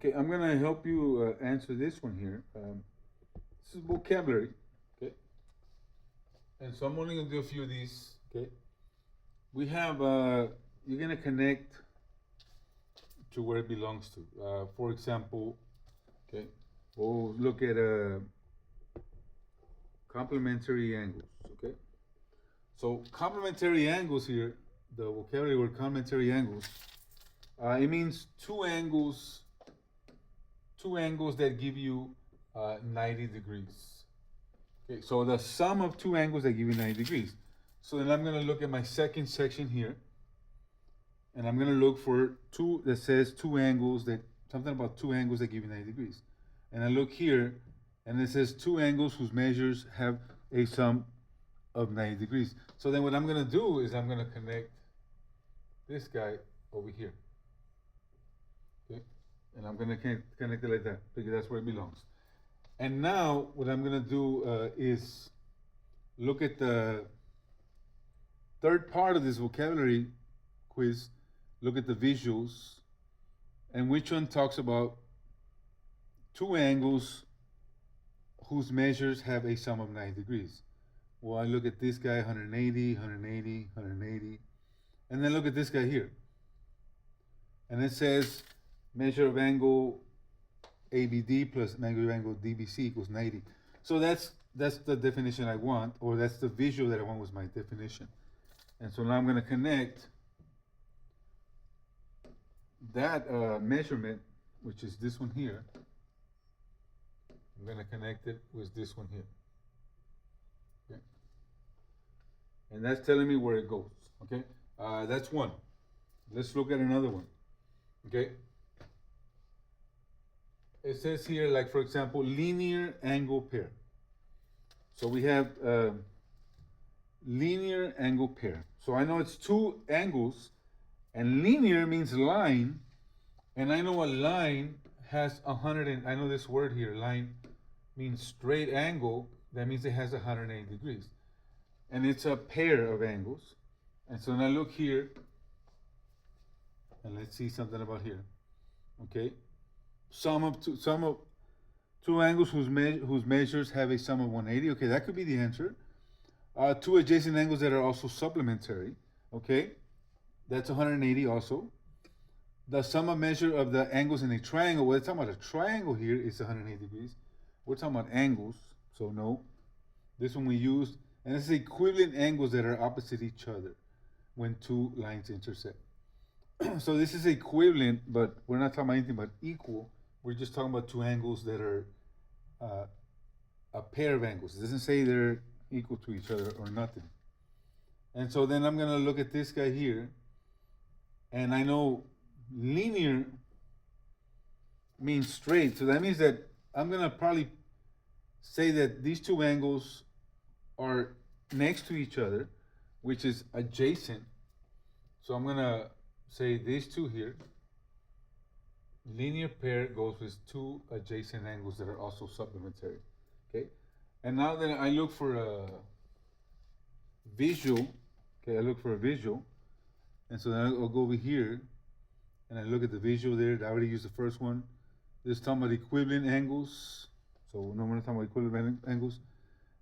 Okay, I'm gonna help you answer this one here. This is vocabulary, okay? And so I'm only gonna do a few of these, okay? We have, you're gonna connect to where it belongs to. For example, okay, we'll look at complementary angles, okay? So complementary angles here, the vocabulary word complementary angles, it means two angles that give you 90 degrees. Okay, so the sum of two angles that give you 90 degrees. So then I'm gonna look at my second section here, and I'm gonna look for two that says two angles that, something about two angles that give you 90 degrees. And I look here, and it says two angles whose measures have a sum of 90 degrees. So then what I'm gonna do is I'm gonna connect this guy over here. Okay? And I'm gonna connect it like that, because that's where it belongs. And now what I'm gonna do is look at the third part of this vocabulary quiz, look at the visuals, and which one talks about two angles whose measures have a sum of 90 degrees. Well, I look at this guy, 180, 180, 180, and then look at this guy here. And it says measure of angle ABD plus measure of angle DBC equals 90. So that's the definition I want, or that's the visual that I want was my definition. And so now I'm gonna connect that measurement, which is this one here. I'm gonna connect it with this one here. Okay. And that's telling me where it goes, okay? That's one. Let's look at another one, okay? It says here, like for example, linear angle pair. So we have linear angle pair. So I know it's two angles, and linear means line, and I know a line has 100, and I know this word here, line means straight angle. That means it has 180 degrees. And it's a pair of angles. And so now look here, and let's see something about here. Okay, sum of two angles whose measures have a sum of 180. Okay, that could be the answer. Two adjacent angles that are also supplementary. Okay, that's 180 also. The sum of measure of the angles in a triangle. We're talking about a triangle here is 180 degrees. We're talking about angles, so no. This one we used, and this is equivalent angles that are opposite each other when two lines intersect. So this is equivalent, but we're not talking about anything but equal. We're just talking about two angles that are a pair of angles. It doesn't say they're equal to each other or nothing. And so then I'm gonna look at this guy here, and I know linear means straight. So that means that I'm gonna probably say that these two angles are next to each other, which is adjacent. So I'm gonna say these two here. Linear pair goes with two adjacent angles that are also supplementary. Okay? And now that I look for a visual, okay, I look for a visual, and so then I'll go over here and I look at the visual there. I already used the first one. This is talking about equivalent angles. So no, we're not talking about equivalent angles.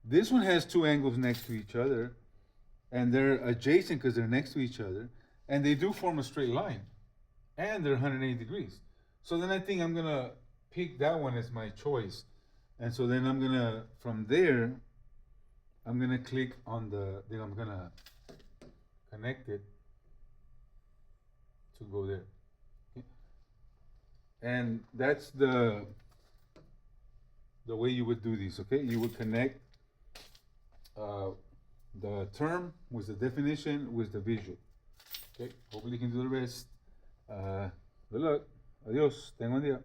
This one has two angles next to each other, and they're adjacent because they're next to each other, and they do form a straight line, and they're 180 degrees. So then I think I'm gonna pick that one as my choice. And so then I'm gonna, from there, I'm gonna click on then I'm gonna connect it to go there. Okay? And that's the way you would do these, okay? You would connect the term with the definition with the visual. Okay, hopefully you can do the rest. Good luck. Adios. Tengan buen día.